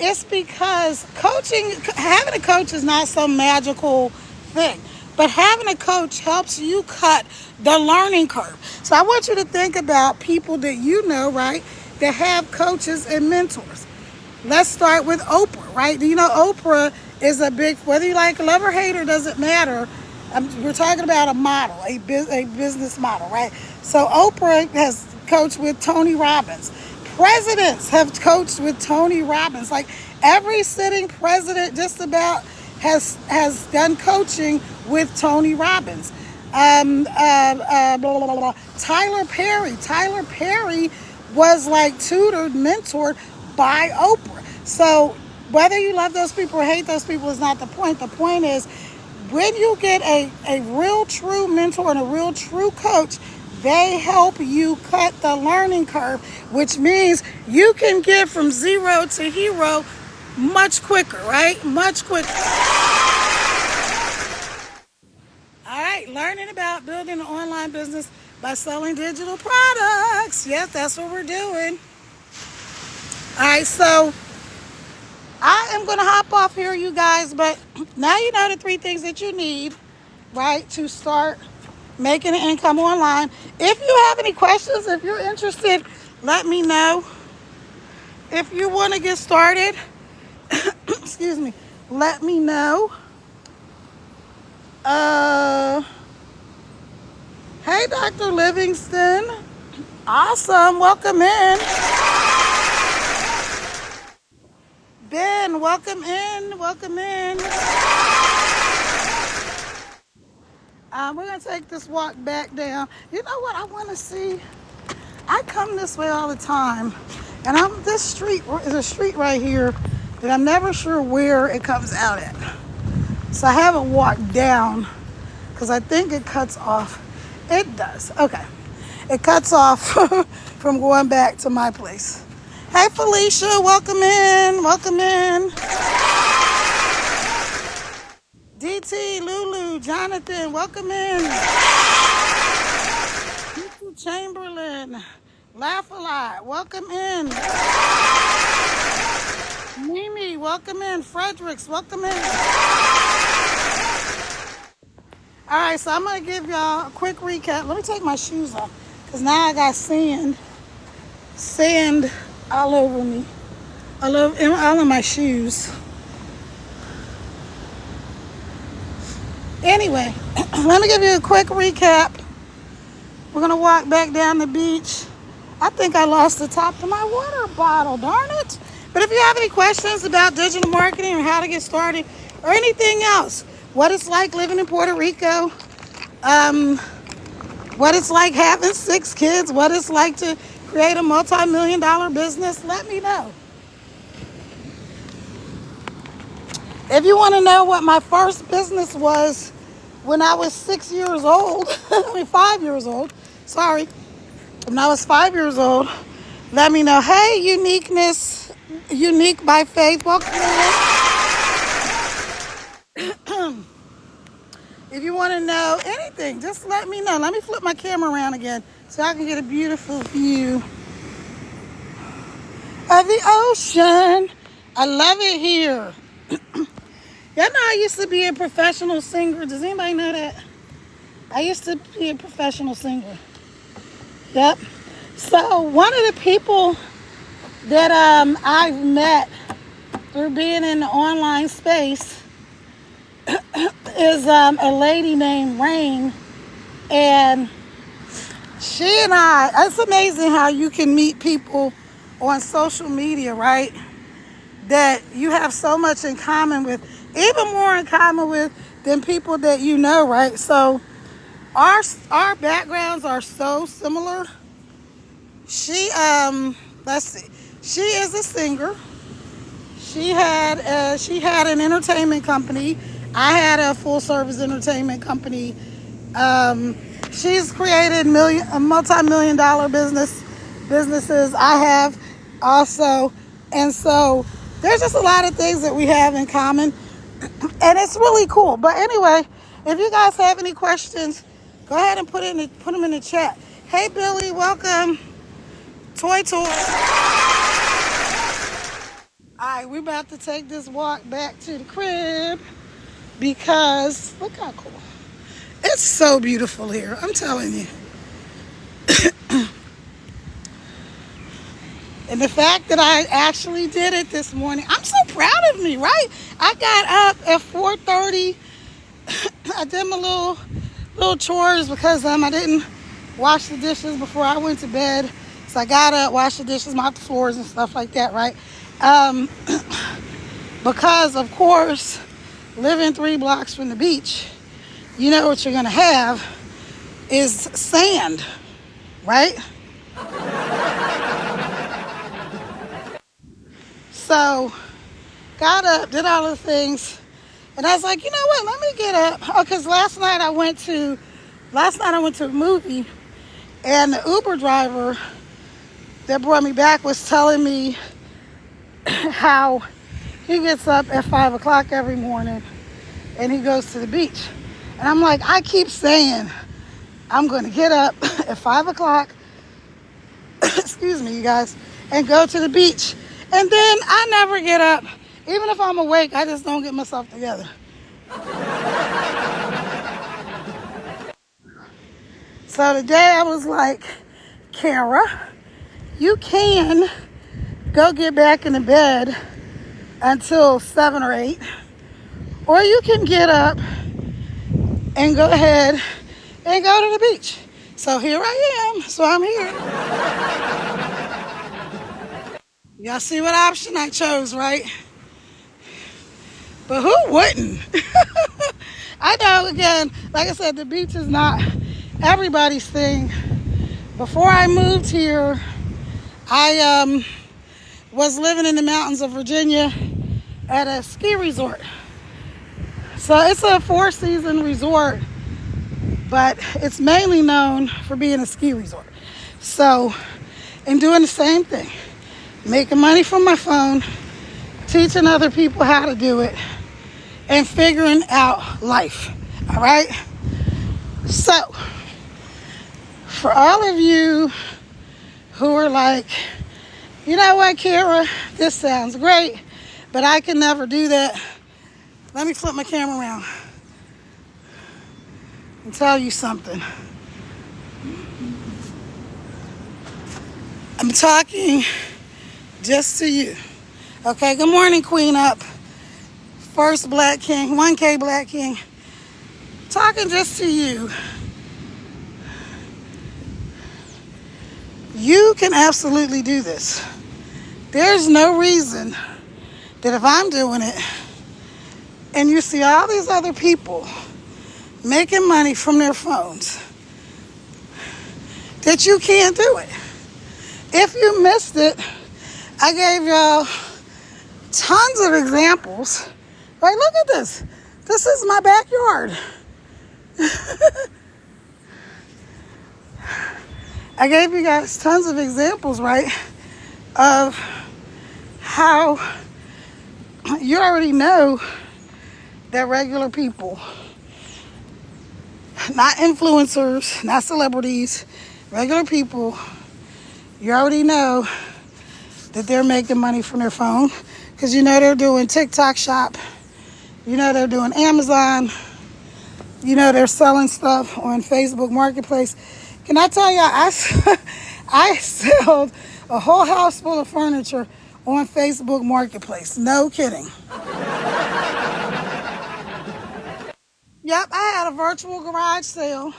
It's because having a coach is not some magical thing, but having a coach helps you cut the learning curve. So I want you to think about people that you know, right, that have coaches and mentors. Let's start with Oprah, right? Do you know Oprah is a big, whether you like love or hate her, doesn't matter. We're talking about a model, a business model, right? So Oprah has coached with Tony Robbins. Presidents have coached with Tony Robbins. Like every sitting president just about has done coaching with Tony Robbins. Blah, blah, blah. Tyler Perry. Tyler Perry was like tutored, mentored by Oprah. So whether you love those people or hate those people is not the point. The point is when you get a real true mentor and a real true coach, they help you cut the learning curve, which means you can get from zero to hero much quicker, right? Much quicker. All right, learning about building an online business by selling digital products. Yes, that's what we're doing. All right, so I am going to hop off here, you guys, but now you know the 3 things that you need, right, to start making an income online. If you have any questions, if you're interested, let me know. If you want to get started, excuse me, let me know. Hey, Dr. Livingston. Awesome. Welcome in. Ben, welcome in. Welcome in. We're going to take this walk back down. You know what I want to see? I come this way all the time. And this street is a street right here that I'm never sure where it comes out at. So I haven't walked down because I think it cuts off. It does. Okay. It cuts off from going back to my place. Hey, Felicia. Welcome in. Welcome in. DT, Lulu, Jonathan. Welcome in. Chamberlain. Laugh a lot. Welcome in. Mimi, welcome in. Fredericks, welcome in. All right, so I'm going to give y'all a quick recap. Let me take my shoes off because now I got sand all over me, all of my shoes. Anyway, let me give you a quick recap. We're going to walk back down the beach. I think I lost the top to my water bottle, darn it. But if you have any questions about digital marketing or how to get started or anything else, what it's like living in Puerto Rico, what it's like having 6 kids, what it's like to create a multi-million-dollar business, let me know. If you want to know what my first business was when I was 6 years old, 5 years old, sorry. When I was 5 years old, let me know. Hey, Uniqueness, Unique by Faith, welcome in. If you want to know anything, just let me know. Let me flip my camera around again so I can get a beautiful view of the ocean. I love it here. Y'all know I used to be a professional singer. Does anybody know that? I used to be a professional singer. Yep. So one of the people that I've met through being in the online space is a lady named Rain, and she and it's amazing how you can meet people on social media, right? That you have so much in common with, even more in common with than people that you know, right? So our backgrounds are so similar. She let's see, she is a singer. She had an entertainment company. I had a full service entertainment company. She's created multi-million dollar businesses. I have also, and so there's just a lot of things that we have in common, and it's really cool. But anyway, if you guys have any questions, go ahead and put them in the chat. Hey, Billy, welcome. Toy tour. All right, we're about to take this walk back to the crib because look how cool. It's so beautiful here, I'm telling you. And the fact that I actually did it this morning, I'm so proud of me, right? I got up at 4:30. I did my little chores because I didn't wash the dishes before I went to bed. So I got up, washed the dishes, mopped the floors and stuff like that, right? Because of course, living 3 blocks from the beach, you know what you're gonna have is sand, right? So got up, did all the things, and I was like, you know what? Let me get up. Oh, because last night I went to a movie, and the Uber driver that brought me back was telling me how he gets up at 5 o'clock every morning and he goes to the beach. And I'm like, I keep saying I'm going to get up at 5 o'clock, excuse me, you guys, and go to the beach. And then I never get up. Even if I'm awake, I just don't get myself together. So today I was like, Kara, you can go get back in the bed until 7 or 8, or you can get up and go ahead and go to the beach. So here I am. So I'm here. Y'all see what option I chose, right? But who wouldn't? I know, again, like I said, the beach is not everybody's thing. Before I moved here, I was living in the mountains of Virginia at a ski resort. So it's a 4-season resort, but it's mainly known for being a ski resort. So, and doing the same thing, making money from my phone, teaching other people how to do it, and figuring out life. All right? So, for all of you who are like, you know what, Kara, this sounds great, but I can never do that. Let me flip my camera around and tell you something. I'm talking just to you. Okay, good morning, Queen Up. First Black King, 1K Black King. Talking just to you. You can absolutely do this. There's no reason that if I'm doing it and you see all these other people making money from their phones, that you can't do it. If you missed it, I gave y'all tons of examples. Right, look at this. This is my backyard. I gave you guys tons of examples, right, of how you already know that regular people, not influencers, not celebrities, regular people, you already know that they're making money from their phone, because you know they're doing TikTok shop, you know they're doing Amazon, you know they're selling stuff on Facebook Marketplace. Can I tell y'all, I sold a whole house full of furniture on Facebook Marketplace. No kidding. Yep, I had a virtual garage sale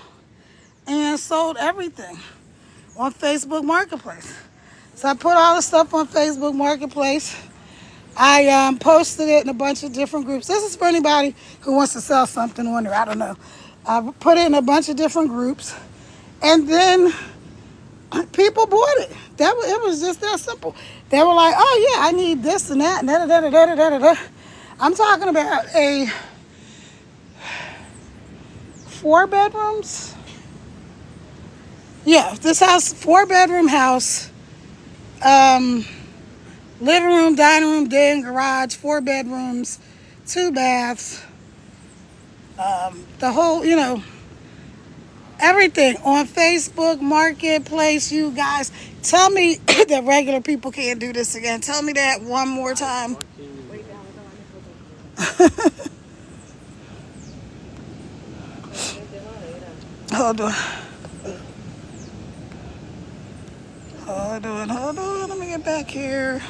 and sold everything on Facebook Marketplace. So I put all the stuff on Facebook Marketplace. I posted it in a bunch of different groups. This is for anybody who wants to sell something on there. I don't know. I put it in a bunch of different groups. And then people bought it. It was just that simple. They were like, oh yeah, I need this and that. And I'm talking about a 4 bedrooms. Yeah, this house, 4-bedroom house. Living room, dining room, den, garage, 4 bedrooms, 2 baths. The whole, everything on Facebook Marketplace. You guys, tell me that regular people can't do this again. Tell me that one more time. Hold on. Hold on. Let me get back here.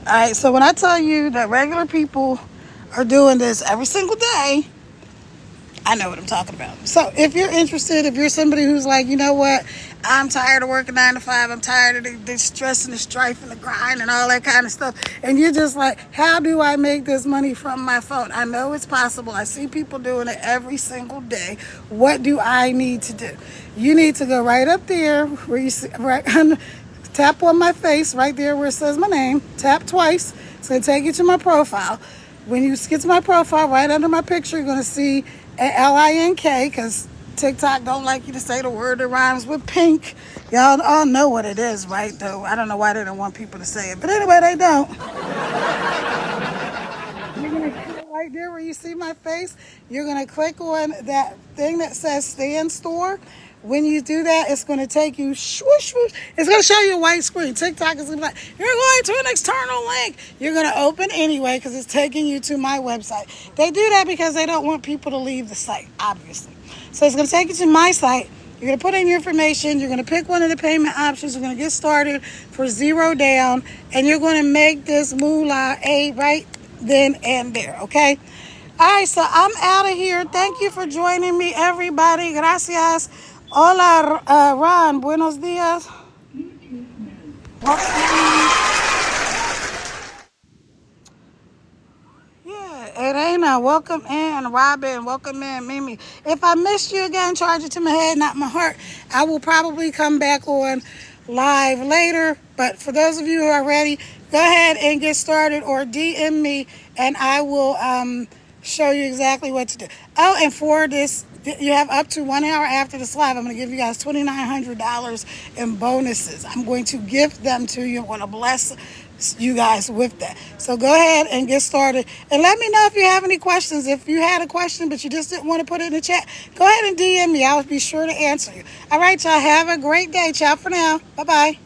All right, so when I tell you that regular people are doing this every single day, I know what I'm talking about. So if you're interested, if you're somebody who's like, you know what, I'm tired of working 9 to 5, I'm tired of the stress and the strife and the grind and all that kind of stuff, and you're just like, how do I make this money from my phone? I know it's possible. I see people doing it every single day. What do I need to do? You need to go right up there where you see, right on, tap on my face right there where it says my name, tap twice. It's going to take you to my profile. When you get to my profile, right under my picture, you're going to see LINK, because TikTok don't like you to say the word that rhymes with pink. Y'all all know what it is, right? Though I don't know why they don't want people to say it, but anyway, they don't. You're gonna click right there where you see my face. You're gonna click on that thing that says Stand Store. When you do that, it's going to take you, swoosh, swoosh. It's going to show you a white screen. TikTok is going to be like, you're going to an external link. You're going to open anyway because it's taking you to my website. They do that because they don't want people to leave the site, obviously. So it's going to take you to my site. You're going to put in your information. You're going to pick one of the payment options. You're going to get started for $0 down. And you're going to make this moolah right then and there, okay? All right, so I'm out of here. Thank you for joining me, everybody. Gracias. Hola, Ron. Buenos dias. Yeah, Elena, welcome in. Robin, welcome in. Mimi. If I missed you again, charge it to my head, not my heart. I will probably come back on live later. But for those of you who are ready, go ahead and get started or DM me and I will show you exactly what to do. Oh, and for this, you have up to 1 hour after this live. I'm going to give you guys $2,900 in bonuses. I'm going to gift them to you. I'm going to bless you guys with that. So go ahead and get started. And let me know if you have any questions. If you had a question, but you just didn't want to put it in the chat, go ahead and DM me. I'll be sure to answer you. All right, y'all. Have a great day. Ciao for now. Bye-bye.